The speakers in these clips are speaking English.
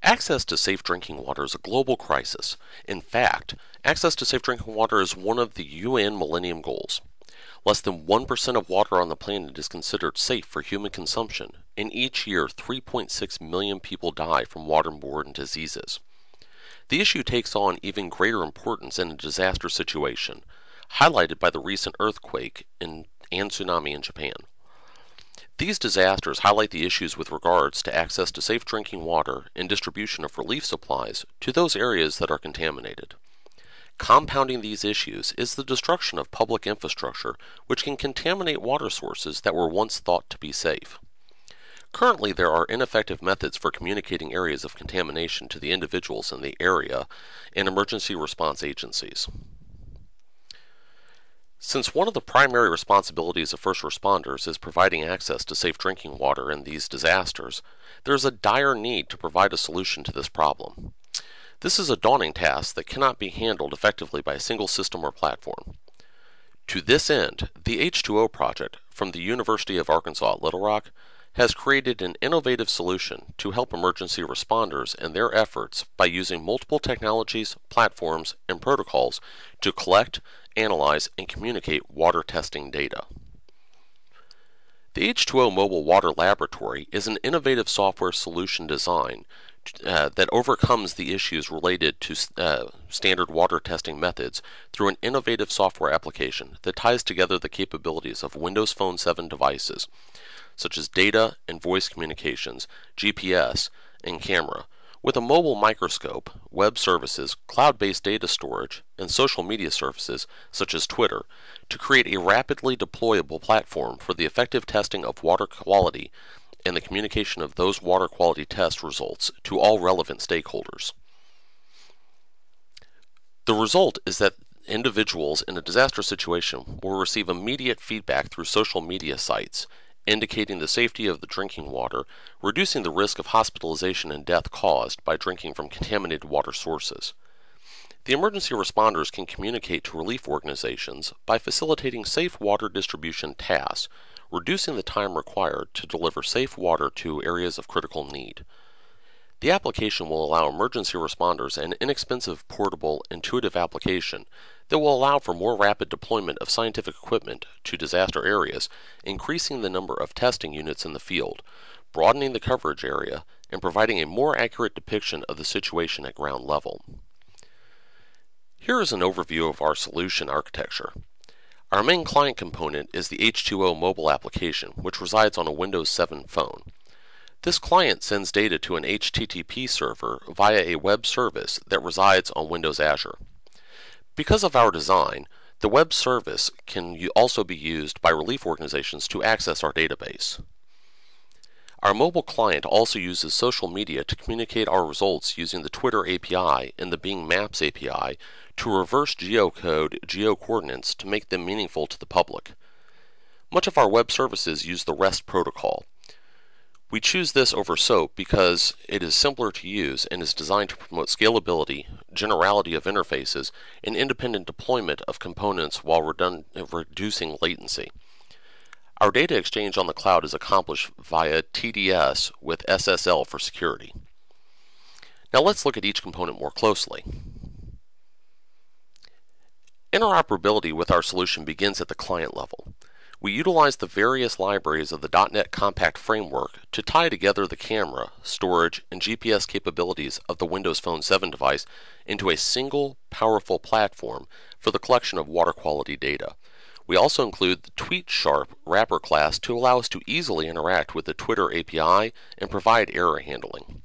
Access to safe drinking water is a global crisis. In fact, access to safe drinking water is one of the UN Millennium Goals. Less than 1% of water on the planet is considered safe for human consumption, and each year 3.6 million people die from waterborne diseases. The issue takes on even greater importance in a disaster situation, highlighted by the recent earthquake and tsunami in Japan. These disasters highlight the issues with regards to access to safe drinking water and distribution of relief supplies to those areas that are contaminated. Compounding these issues is the destruction of public infrastructure, which can contaminate water sources that were once thought to be safe. Currently, there are ineffective methods for communicating areas of contamination to the individuals in the area and emergency response agencies. Since one of the primary responsibilities of first responders is providing access to safe drinking water in these disasters, there is a dire need to provide a solution to this problem. This is a daunting task that cannot be handled effectively by a single system or platform. To this end, the H-2-O project from the University of Arkansas at Little Rock has created an innovative solution to help emergency responders in their efforts by using multiple technologies, platforms, and protocols to collect, analyze, and communicate water testing data. The H-2-O Mobile Water Laboratory is an innovative software solution design that overcomes the issues related to standard water testing methods through an innovative software application that ties together the capabilities of Windows Phone 7 devices, such as data and voice communications, GPS, and camera, with a mobile microscope, web services, cloud-based data storage, and social media services, such as Twitter, to create a rapidly deployable platform for the effective testing of water quality and the communication of those water quality test results to all relevant stakeholders. The result is that individuals in a disaster situation will receive immediate feedback through social media sites, indicating the safety of the drinking water, reducing the risk of hospitalization and death caused by drinking from contaminated water sources. The emergency responders can communicate to relief organizations by facilitating safe water distribution tasks, reducing the time required to deliver safe water to areas of critical need. The application will allow emergency responders an inexpensive, portable, intuitive application that will allow for more rapid deployment of scientific equipment to disaster areas, increasing the number of testing units in the field, broadening the coverage area, and providing a more accurate depiction of the situation at ground level. Here is an overview of our solution architecture. Our main client component is the H-2-O mobile application, which resides on a Windows 7 phone. This client sends data to an HTTP server via a web service that resides on Windows Azure. Because of our design, the web service can also be used by relief organizations to access our database. Our mobile client also uses social media to communicate our results using the Twitter API and the Bing Maps API to reverse geocode geocoordinates to make them meaningful to the public. Much of our web services use the REST protocol. We choose this over SOAP because it is simpler to use and is designed to promote scalability, generality of interfaces, and independent deployment of components while reducing latency. Our data exchange on the cloud is accomplished via TDS with SSL for security. Now let's look at each component more closely. Interoperability with our solution begins at the client level. We utilize the various libraries of the .NET Compact framework to tie together the camera, storage, and GPS capabilities of the Windows Phone 7 device into a single, powerful platform for the collection of water quality data. We also include the TweetSharp wrapper class to allow us to easily interact with the Twitter API and provide error handling.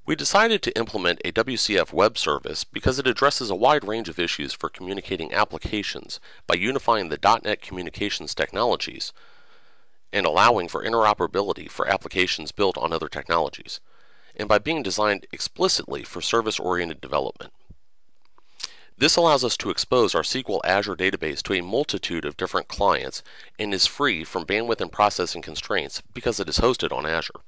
We decided to implement a WCF web service because it addresses a wide range of issues for communicating applications by unifying the .NET communications technologies and allowing for interoperability for applications built on other technologies, and by being designed explicitly for service-oriented development. This allows us to expose our SQL Azure database to a multitude of different clients and is free from bandwidth and processing constraints because it is hosted on Azure.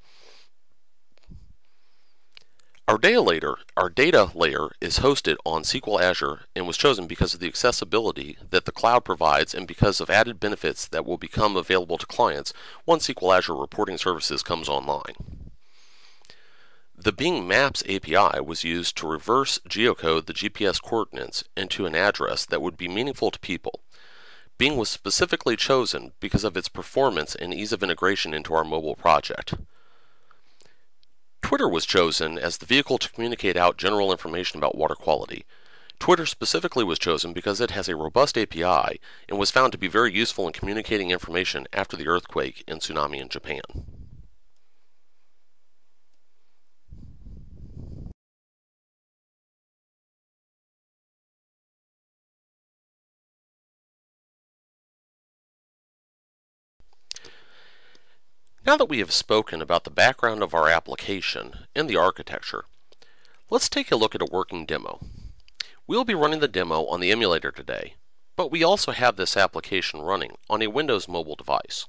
Our data layer is hosted on SQL Azure and was chosen because of the accessibility that the cloud provides and because of added benefits that will become available to clients once SQL Azure reporting services comes online. The Bing Maps API was used to reverse geocode the GPS coordinates into an address that would be meaningful to people. Bing was specifically chosen because of its performance and ease of integration into our mobile project. Twitter was chosen as the vehicle to communicate out general information about water quality. Twitter specifically was chosen because it has a robust API and was found to be very useful in communicating information after the earthquake and tsunami in Japan. Now that we have spoken about the background of our application and the architecture, let's take a look at a working demo. We'll be running the demo on the emulator today, but we also have this application running on a Windows mobile device.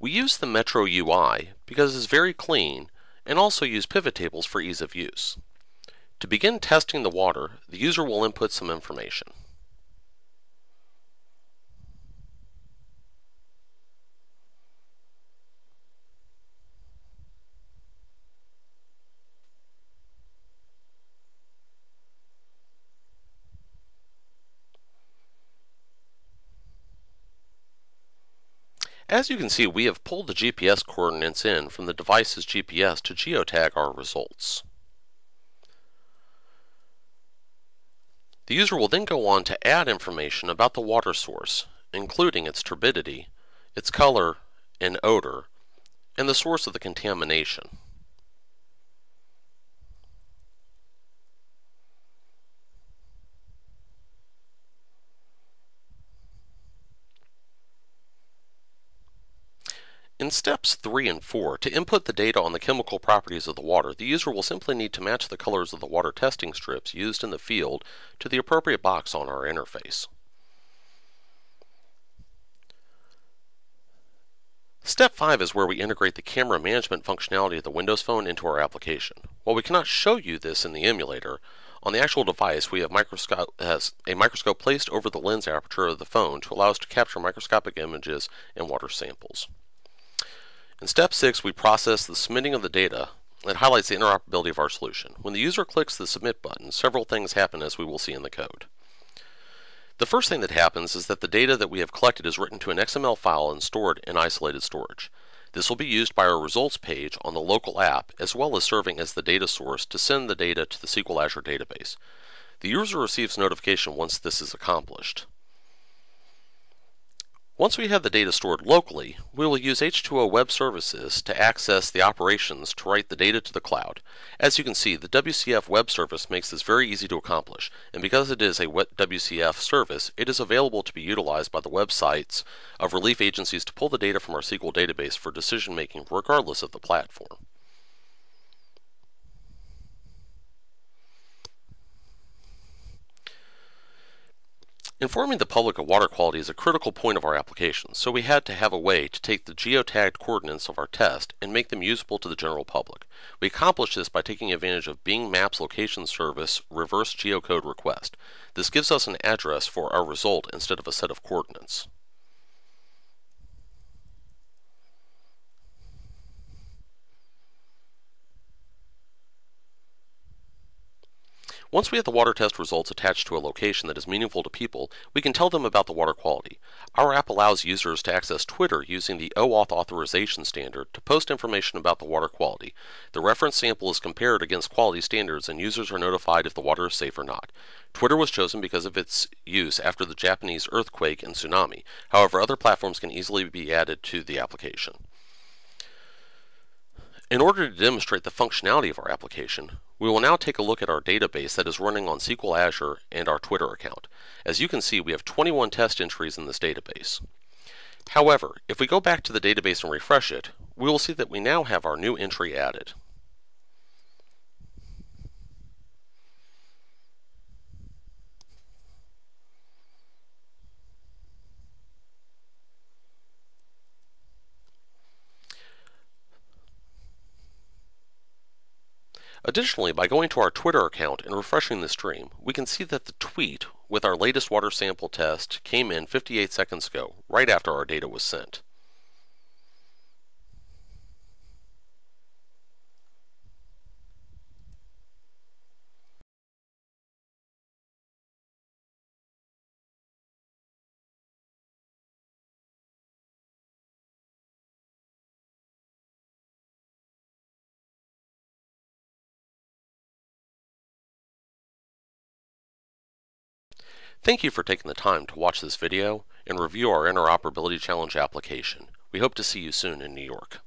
We use the Metro UI because it's very clean and also use pivot tables for ease of use. To begin testing the water, the user will input some information. As you can see, we have pulled the GPS coordinates in from the device's GPS to geotag our results. The user will then go on to add information about the water source, including its turbidity, its color and odor, and the source of the contamination. In steps 3 and 4, to input the data on the chemical properties of the water, the user will simply need to match the colors of the water testing strips used in the field to the appropriate box on our interface. Step 5 is where we integrate the camera management functionality of the Windows Phone into our application. While we cannot show you this in the emulator, on the actual device we have a microscope placed over the lens aperture of the phone to allow us to capture microscopic images and water samples. In step 6, we process the submitting of the data that highlights the interoperability of our solution. When the user clicks the submit button, several things happen, as we will see in the code. The first thing that happens is that the data that we have collected is written to an XML file and stored in isolated storage. This will be used by our results page on the local app, as well as serving as the data source to send the data to the SQL Azure database. The user receives notification once this is accomplished. Once we have the data stored locally, we will use H-2-O web services to access the operations to write the data to the cloud. As you can see, the WCF web service makes this very easy to accomplish, and because it is a WCF service, it is available to be utilized by the websites of relief agencies to pull the data from our SQL database for decision making regardless of the platform. Informing the public of water quality is a critical point of our application, so we had to have a way to take the geotagged coordinates of our test and make them usable to the general public. We accomplished this by taking advantage of Bing Maps Location Service reverse geocode request. This gives us an address for our result instead of a set of coordinates. Once we have the water test results attached to a location that is meaningful to people, we can tell them about the water quality. Our app allows users to access Twitter using the OAuth authorization standard to post information about the water quality. The reference sample is compared against quality standards and users are notified if the water is safe or not. Twitter was chosen because of its use after the Japanese earthquake and tsunami. However, other platforms can easily be added to the application. In order to demonstrate the functionality of our application, we will now take a look at our database that is running on SQL Azure and our Twitter account. As you can see, we have 21 test entries in this database. However, if we go back to the database and refresh it, we will see that we now have our new entry added. Additionally, by going to our Twitter account and refreshing the stream, we can see that the tweet with our latest water sample test came in 58 seconds ago, right after our data was sent. Thank you for taking the time to watch this video and review our Interoperability Challenge application. We hope to see you soon in New York.